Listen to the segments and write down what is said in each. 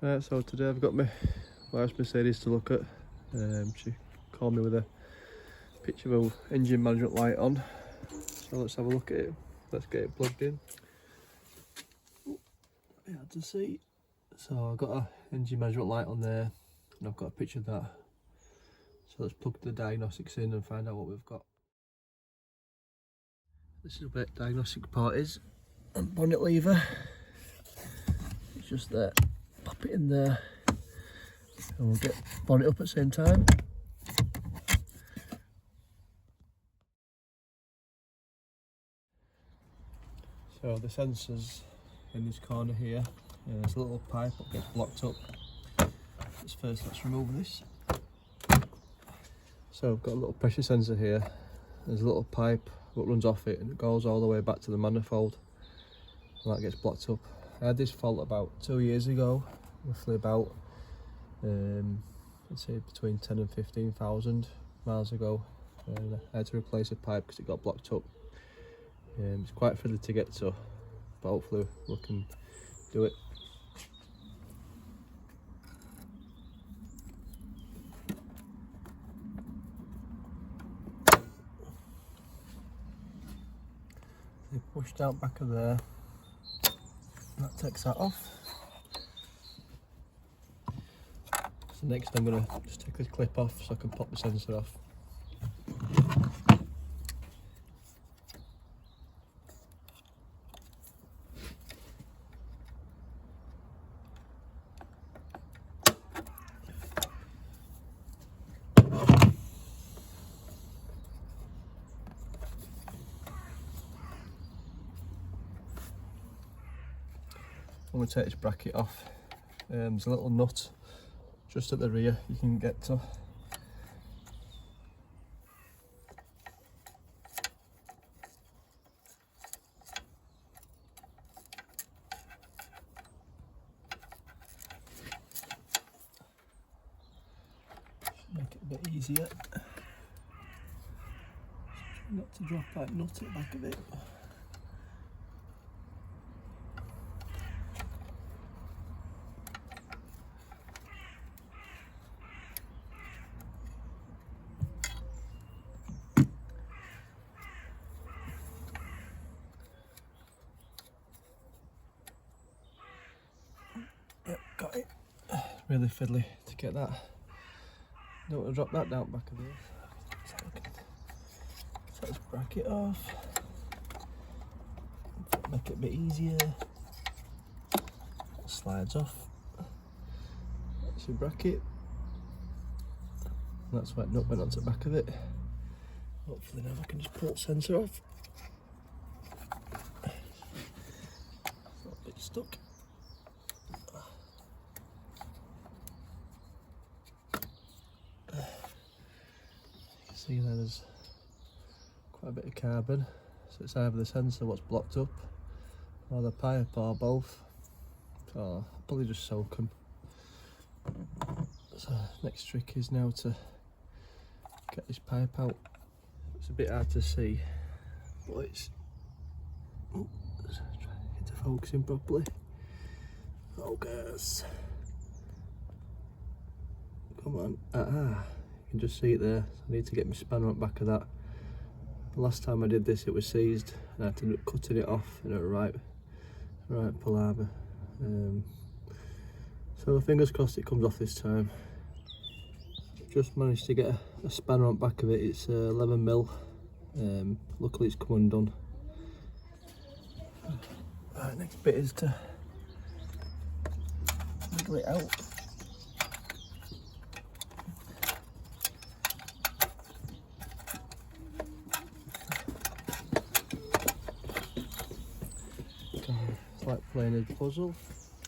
Right, so today I've got my wife's Mercedes to look at. She called me with a picture of a engine management light on. So let's have a look at it. Let's get it plugged in. Yeah, to see. So I've got an engine management light on there, and I've got a picture of that. So let's plug the diagnostics in and find out what we've got. This is where the diagnostic part is, and bonnet lever. It's just there. Pop it in there, and we'll get bonnet up at the same time. So the sensor's in this corner here. There's a little pipe that gets blocked up. Let's remove this. So I've got a little pressure sensor here. There's a little pipe that runs off it and it goes all the way back to the manifold, and that gets blocked up. I had this fault about 2 years ago, roughly about I'd say between 10 and 15,000 miles ago, and I had to replace a pipe because it got blocked up. It's quite fiddly to get to, but hopefully we can do it. They pushed out back of there, that takes that off. So next I'm going to just take this clip off so I can pop the sensor off. I'm going to take this bracket off. There's a little nut just at the rear you can get to. Should make it a bit easier. Try not to drop that nut at the back of it. Yep, got it. Really fiddly to get that. Don't want to drop that down back of this. So let's bracket off. Make it a bit easier. It slides off. That's your bracket. That's why it nut went onto the back of it. Hopefully now I can just pull the sensor off. It's not a bit stuck. See there's quite a bit of carbon, so it's either the sensor what's blocked up or the pipe or both, so I'll probably just soak them. So next trick is now to get this pipe out. It's a bit hard to see, but it's let's try to get to focusing properly. Focus, come on. You can just see it there. So I need to get my spanner on the back of that. The last time I did this it was seized and I had to end up cutting it off in a right palaver. So fingers crossed it comes off this time. Just managed to get a spanner on the back of it. It's 11mm. Luckily it's come undone. Right, next bit is to wiggle it out. It's like playing a puzzle.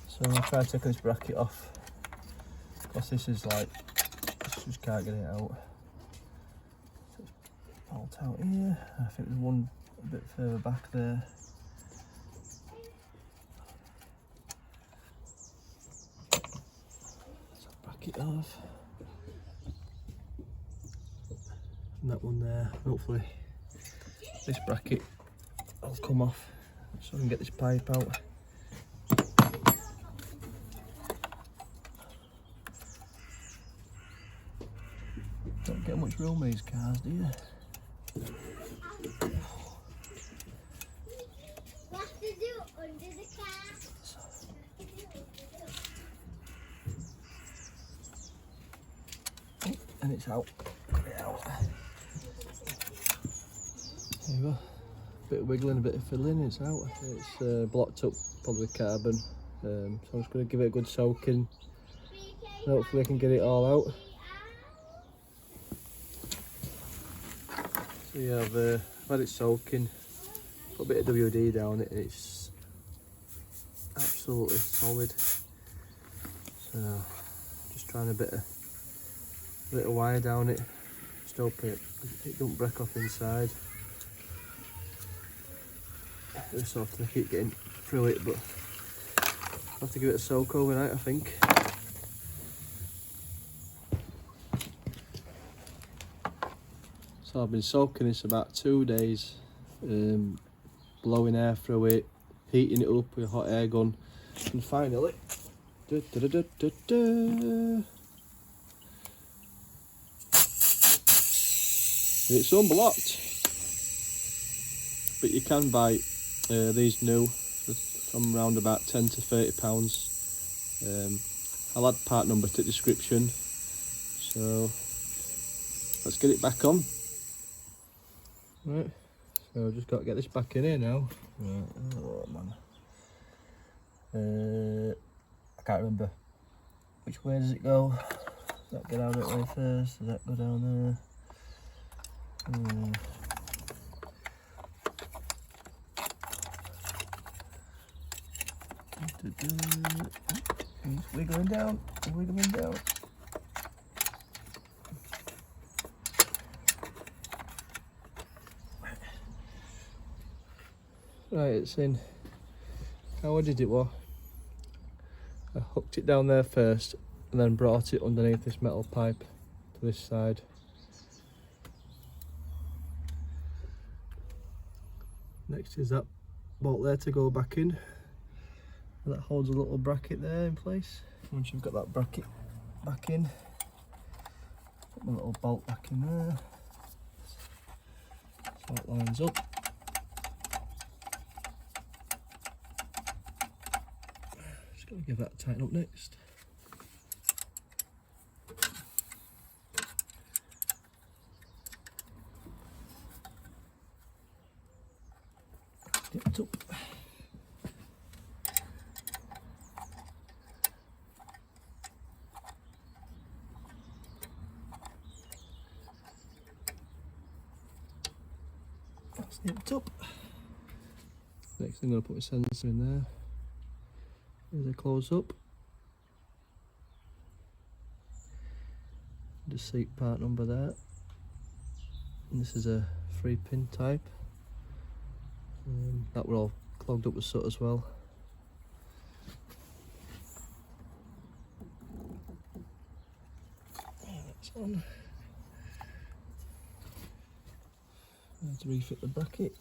So I'm going to try taking this bracket off, because this is like, just can't get it out. So it's bolt out here. I think there's one a bit further back there. So bracket off. And that one there. Hopefully this bracket will come off so I can get this pipe out. Don't get much room in these cars, do you? What to do under the car? And it's out. Get it out. There you go. Bit of wiggling, a bit of fiddling, it's out. It's blocked up probably with carbon. So I'm just going to give it a good soaking. And hopefully I can get it all out. So yeah, I've had it soaking. Put a bit of WD down it and it's absolutely solid. So just trying a bit of wire down it. Just hoping it don't break off inside. Just have to keep getting through it, but I'll have to give it a soak overnight, I think. So I've been soaking this about 2 days, blowing air through it, heating it up with a hot air gun, and finally, it's unblocked. But you can buy these new from around about £10 to £30. I'll add part number to the description. So let's get it back on. Right, so I've just got to get this back in here now. Right. Oh man, I can't remember which way does it go. Does that get out that way first? Does that go down there? It's wiggling down, wiggling down. Right, it's in. How I did it was, I hooked it down there first and then brought it underneath this metal pipe to this side. Next is that bolt there to go back in. And that holds a little bracket there in place. Once you've got that bracket back in, put my little bolt back in there. So it lines up. Just got to give that a tighten up next. Get it up. That's nipped up. Next thing I'm going to put my sensor in there. There's a close up. Just seat part number there. And this is a 3-pin type. That were all clogged up with soot as well. That's on. I have to refit the bracket.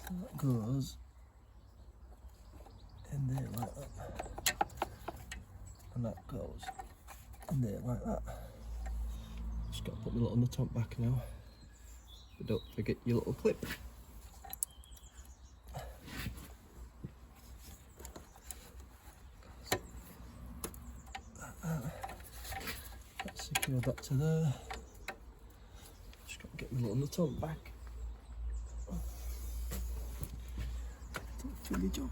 So that goes in there like that. And that goes in there like that. Just got to put my little nut on back now. But don't forget your little clip. Let's secure that to there. Just got to get my little nut on back. Don't do your job.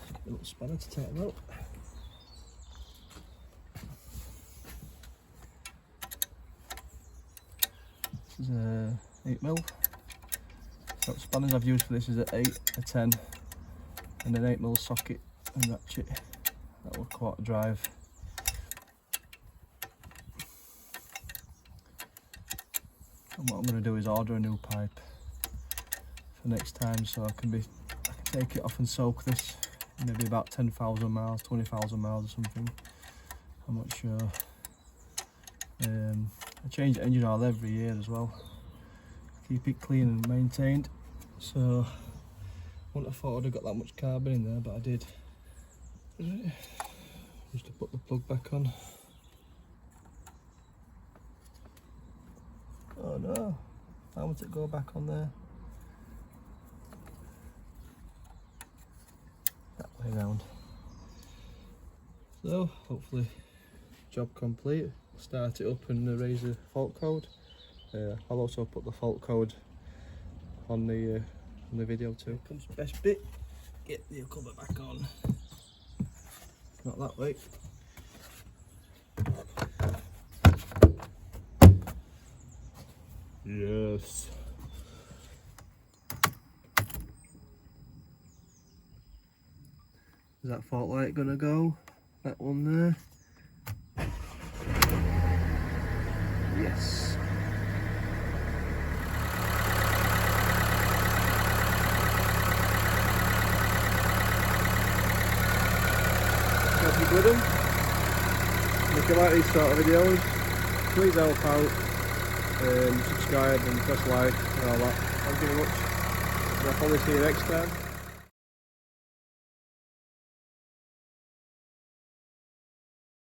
Get a little spanner to tighten up. This is a 8mm. So the spanners I've used for this is an 8, a 10, and an 8mm socket and ratchet. That will quarter drive. And what I'm going to do is order a new pipe for next time, so I can take it off and soak this maybe about 10,000 miles, 20,000 miles or something. I'm not sure. I change the engine oil every year as well. Keep it clean and maintained. So Wouldn't have thought I'd have got that much carbon in there, but I did. Just to put the plug back on. Oh no, how would it go back on there? That way round. So hopefully job complete. Start it up and erase the fault code. I'll also put the fault code on the video too. Here comes the best bit. Get the cover back on. Not that way. Yes. Is that fault light gonna go? That one there. Yes. Hope you good 'em. If you like these sort of videos, please help out, subscribe and press like and all that. Thank you very much. And I'll probably see you next time.